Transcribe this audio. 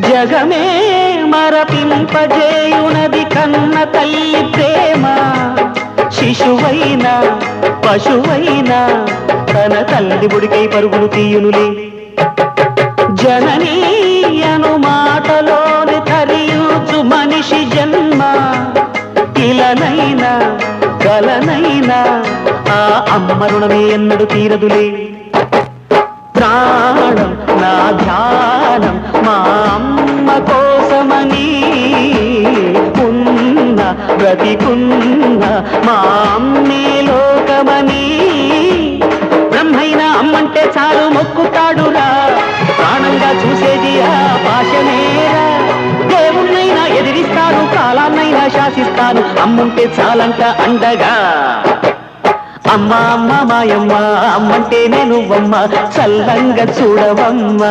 జగమే మరపింపజేయునది కన్న తల్లి ప్రేమ. శిశువైనా పశువైనా తన తల్లి బుడికై పరుగులు తీయునులే. జననీ అను మాటలోని ధరించు మనిషి జన్మ. ఇలనైనా కలనైనా ఆ అమ్మ రుణమే ఎన్నడు తీరదులే. ప్రాణం నా ధ్యానం మా అమ్మ కోసమని, ఉన్న బ్రతికున్న మా అమ్మే లోకమని. బ్రహ్మైనా అమ్మంటే చాలు మొక్కుతాడురా, ప్రాణంగా చూసేది ఆ పాశమేరా. దేవుణ్ణైనా ఎదిరిస్తాను, కాలాన్నైనా శాసిస్తాను, అమ్ముంటే చాలంట అండగా. అమ్మ అమ్మ మాయమ్మ, అమ్మంటేనే నువ్వమ్మ, చల్లంగా చూడవమ్మ.